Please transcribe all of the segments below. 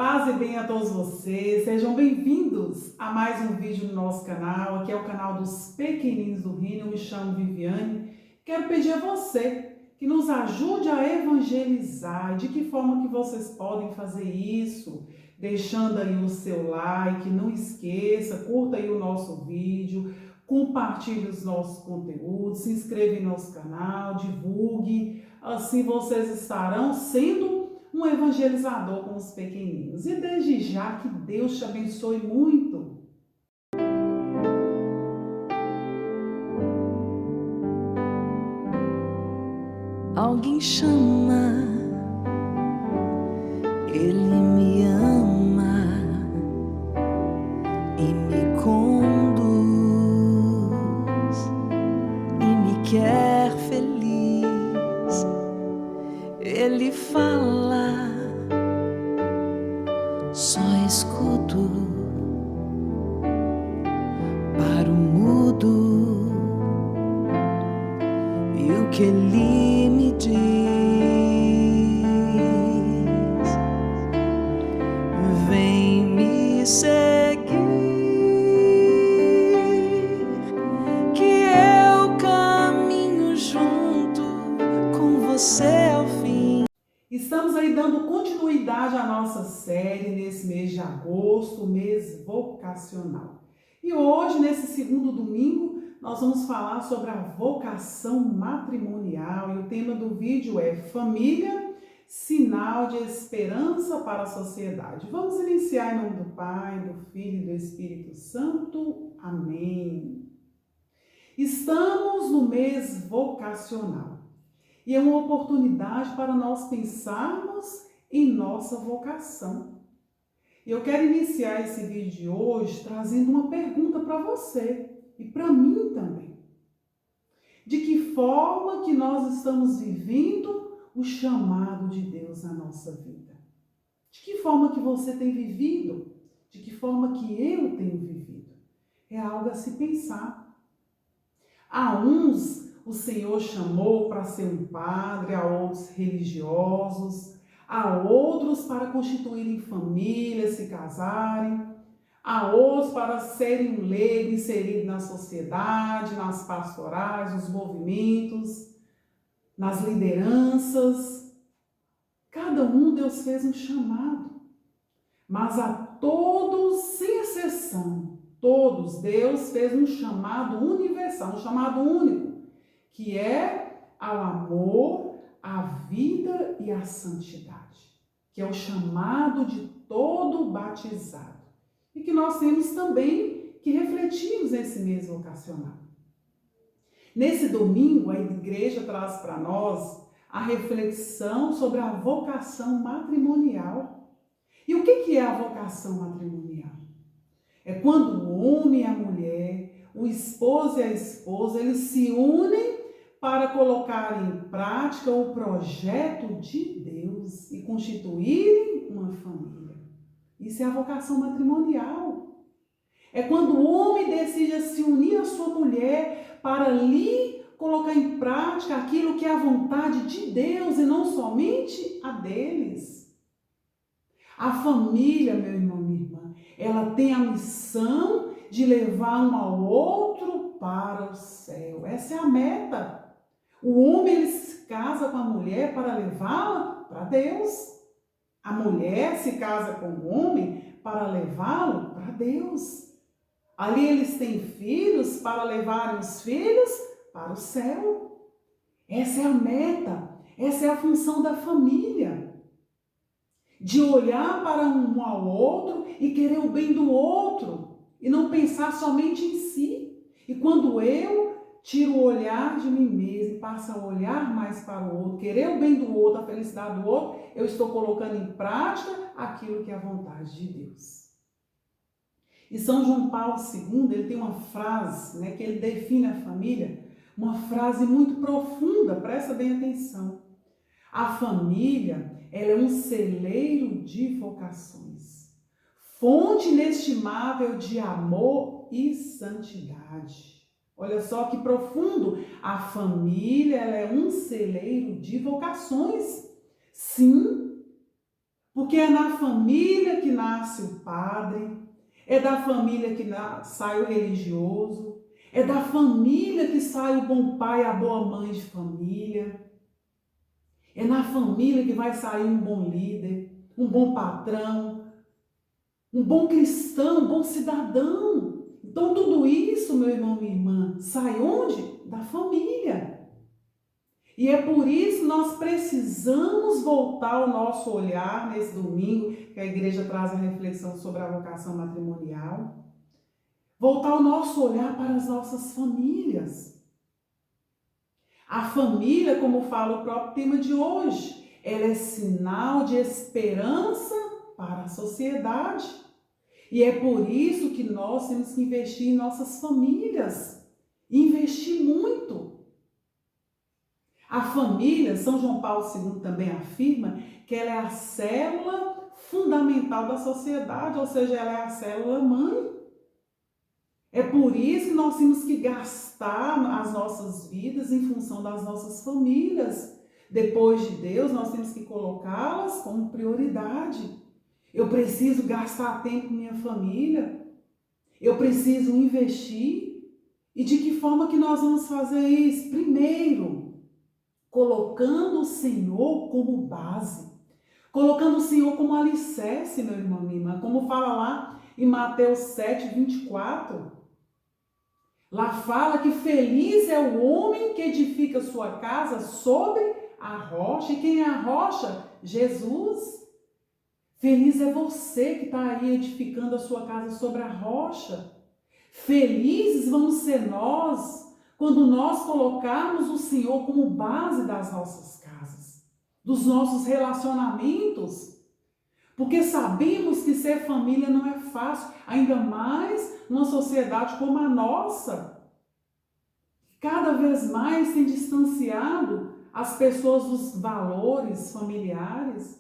Paz e bem a todos vocês, sejam bem-vindos a mais um vídeo no nosso canal. Aqui é o canal dos Pequeninos do Reino. Eu me chamo Viviane. Quero pedir a você que nos ajude a evangelizar. De que forma que vocês podem fazer isso? Deixando aí o seu like, não esqueça, curta aí o nosso vídeo, compartilhe os nossos conteúdos, se inscreva em nosso canal, divulgue. Assim vocês estarão sendo um evangelizador com os pequeninos. E desde já que Deus te abençoe muito. Alguém chama, Ele me ama e me conduz e me quer feliz. Ele fala, só escuto para o mudo e o que Ele me diz. Vem me seguir, que eu caminho junto com você ao fim. Estamos aí dando continuidade à nossa série nesse mês de agosto, mês vocacional. E hoje, nesse segundo domingo, nós vamos falar sobre a vocação matrimonial. E o tema do vídeo é Família, sinal de esperança para a sociedade. Vamos iniciar em nome do Pai, do Filho e do Espírito Santo. Amém. Estamos no mês vocacional. E é uma oportunidade para nós pensarmos em nossa vocação. E eu quero iniciar esse vídeo de hoje trazendo uma pergunta para você e para mim também. De que forma que nós estamos vivendo o chamado de Deus na nossa vida? De que forma que você tem vivido? De que forma que eu tenho vivido? É algo a se pensar. Há uns o Senhor chamou para ser um padre, a outros religiosos, a outros para constituírem famílias, se casarem, a outros para serem um leigo inserido na sociedade, nas pastorais, nos movimentos, nas lideranças. Cada um Deus fez um chamado, mas a todos, sem exceção, todos Deus fez um chamado universal, um chamado único, que é ao amor, à vida e à santidade, que é o chamado de todo batizado, e que nós temos também que refletirmos nesse mês vocacional. Nesse domingo, a igreja traz para nós a reflexão sobre a vocação matrimonial. E o que é a vocação matrimonial? É quando o homem e a mulher, o esposo e a esposa, eles se unem para colocar em prática o projeto de Deus e constituírem uma família. Isso é a vocação matrimonial. É quando o homem decide se unir à sua mulher para ali colocar em prática aquilo que é a vontade de Deus e não somente a deles. A família, meu irmão, minha irmã, ela tem a missão de levar um ao outro para o céu. Essa é a meta. O homem ele se casa com a mulher para levá-la para Deus. A mulher se casa com o homem para levá-lo para Deus. Ali eles têm filhos para levarem os filhos para o céu. Essa é a meta, essa é a função da família. De olhar para um ao outro e querer o bem do outro e não pensar somente em si. E quando eu tiro o olhar de mim mesmo e passo a olhar mais para o outro, querer o bem do outro, a felicidade do outro, eu estou colocando em prática aquilo que é a vontade de Deus. E São João Paulo II, ele tem uma frase, que ele define a família, uma frase muito profunda, presta bem atenção. A família, ela é um celeiro de vocações, fonte inestimável de amor e santidade. Olha só que profundo. A família, ela é um celeiro de vocações. Sim, porque é na família nasce o padre, é da família que sai o religioso, é da família que sai o bom pai, a boa mãe de família. É na família que vai sair um bom líder, um bom patrão, um bom cristão, um bom cidadão. Então tudo isso, meu irmão, minha irmã, sai onde? Da família. E é por isso que nós precisamos voltar o nosso olhar nesse domingo, que a igreja traz a reflexão sobre a vocação matrimonial. Voltar o nosso olhar para as nossas famílias. A família, como fala o próprio tema de hoje, ela é sinal de esperança para a sociedade. E é por isso que nós temos que investir em nossas famílias. Investir muito. A família, São João Paulo II também afirma que ela é a célula fundamental da sociedade, ou seja, ela é a célula mãe. É por isso que nós temos que gastar as nossas vidas em função das nossas famílias. Depois de Deus, nós temos que colocá-las como prioridade. Eu preciso gastar tempo com minha família. Eu preciso investir. E de que forma que nós vamos fazer isso? Primeiro, colocando o Senhor como base. Colocando o Senhor como alicerce, meu irmão, minha irmã. Como fala lá em Mateus 7, 24. Lá fala que feliz é o homem que edifica sua casa sobre a rocha. E quem é a rocha? Jesus. Feliz é você que está aí edificando a sua casa sobre a rocha. Felizes vamos ser nós quando nós colocarmos o Senhor como base das nossas casas, dos nossos relacionamentos. Porque sabemos que ser família não é fácil, ainda mais numa sociedade como a nossa. Cada vez mais tem distanciado as pessoas dos valores familiares.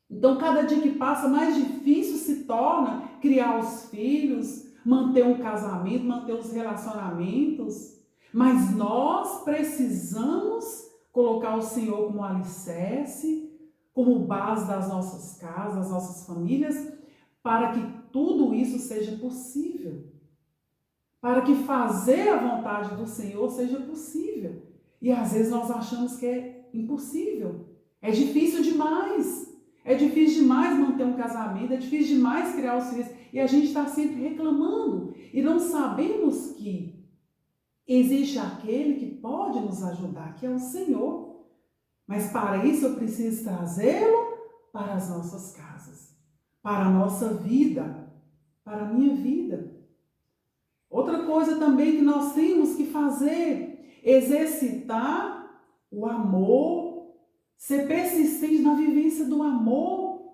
Então, cada dia que passa, mais difícil se torna criar os filhos, manter um casamento, manter os relacionamentos. Mas nós precisamos colocar o Senhor como alicerce, como base das nossas casas, das nossas famílias, para que tudo isso seja possível. Para que fazer a vontade do Senhor seja possível. E às vezes nós achamos que é impossível. É difícil demais. É difícil demais manter um casamento, é difícil demais criar os filhos. E a gente está sempre reclamando. E não sabemos que existe aquele que pode nos ajudar, que é o Senhor. Mas para isso eu preciso trazê-lo para as nossas casas, para a nossa vida, para a minha vida. Outra coisa também que nós temos que fazer, exercitar o amor, ser persistente na vivência do amor.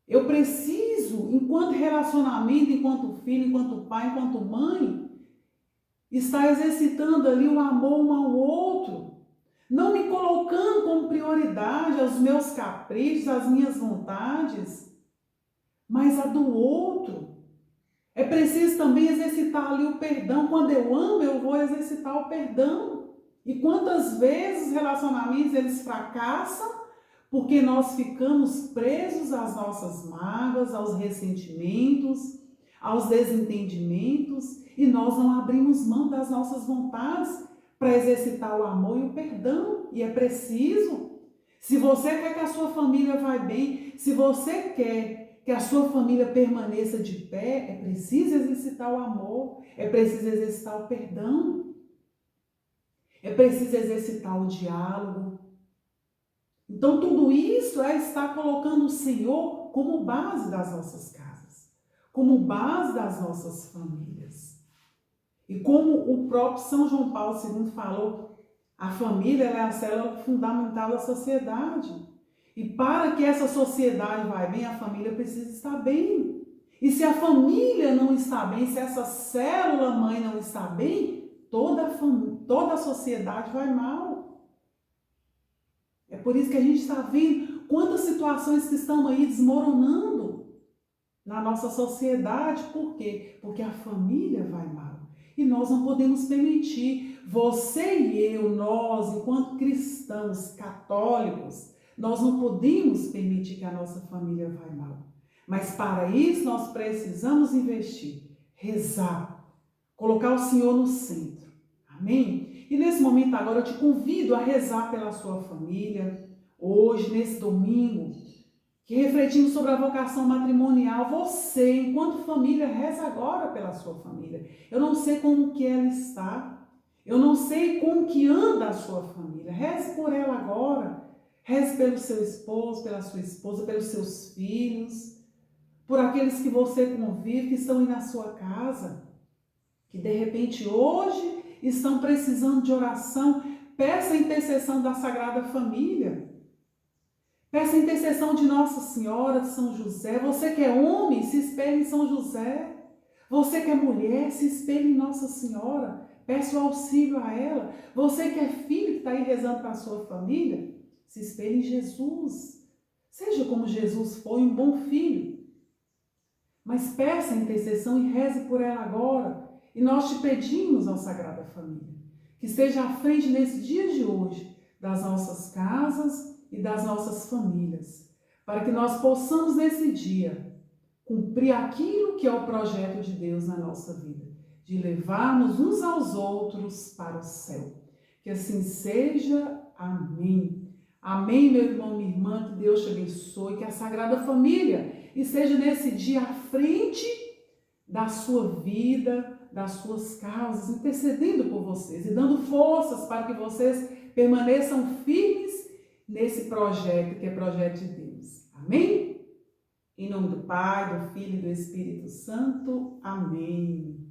Eu preciso, enquanto relacionamento, enquanto filho, enquanto pai, enquanto mãe, estar exercitando ali o amor um ao outro. Não me colocando como prioridade aos meus caprichos, às minhas vontades, mas a do outro. É preciso também exercitar ali o perdão. Quando eu amo, eu vou exercitar o perdão. E quantas vezes os relacionamentos eles fracassam porque nós ficamos presos às nossas mágoas, aos ressentimentos, aos desentendimentos e nós não abrimos mão das nossas vontades para exercitar o amor e o perdão. E é preciso. Se você quer que a sua família vá bem, se você quer que a sua família permaneça de pé, é preciso exercitar o amor, é preciso exercitar o perdão. É preciso exercitar o diálogo. Então, tudo isso é estar colocando o Senhor como base das nossas casas, como base das nossas famílias. E como o próprio São João Paulo II falou, a família é a célula fundamental da sociedade. E para que essa sociedade vá bem, a família precisa estar bem. E se a família não está bem, se essa célula mãe não está bem, toda a sociedade vai mal. É por isso que a gente está vendo quantas situações que estão aí desmoronando na nossa sociedade. Por quê? Porque a família vai mal. E nós não podemos permitir, você e eu, nós, enquanto cristãos católicos, Nós não podemos permitir que a nossa família vá mal. Mas para isso nós precisamos investir, rezar, colocar o Senhor no centro. Amém? E nesse momento agora eu te convido a rezar pela sua família. Hoje, nesse domingo, que refletimos sobre a vocação matrimonial. Você, enquanto família, reza agora pela sua família. Eu não sei como que ela está. Eu não sei como que anda a sua família. Reze por ela agora. Reze pelo seu esposo, pela sua esposa, pelos seus filhos, por aqueles que você convive, que estão aí na sua casa, que de repente hoje estão precisando de oração. Peça a intercessão da Sagrada Família. Peça a intercessão de Nossa Senhora, de São José. Você que é homem, se espelhe em São José. Você que é mulher, se espelhe em Nossa Senhora. Peça o auxílio a ela. Você que é filho, que está aí rezando para a sua família, se espelhe em Jesus. Seja como Jesus foi, um bom filho. Mas peça a intercessão e reze por ela agora. E nós te pedimos, ó Sagrada Família, que esteja à frente nesse dia de hoje das nossas casas e das nossas famílias, para que nós possamos nesse dia cumprir aquilo que é o projeto de Deus na nossa vida, de levarmos uns aos outros para o céu. Que assim seja. Amém. Amém, meu irmão, minha irmã, que Deus te abençoe, que a Sagrada Família esteja nesse dia à frente da sua vida, das suas causas, intercedendo por vocês e dando forças para que vocês permaneçam firmes nesse projeto que é projeto de Deus. Amém? Em nome do Pai, do Filho e do Espírito Santo. Amém.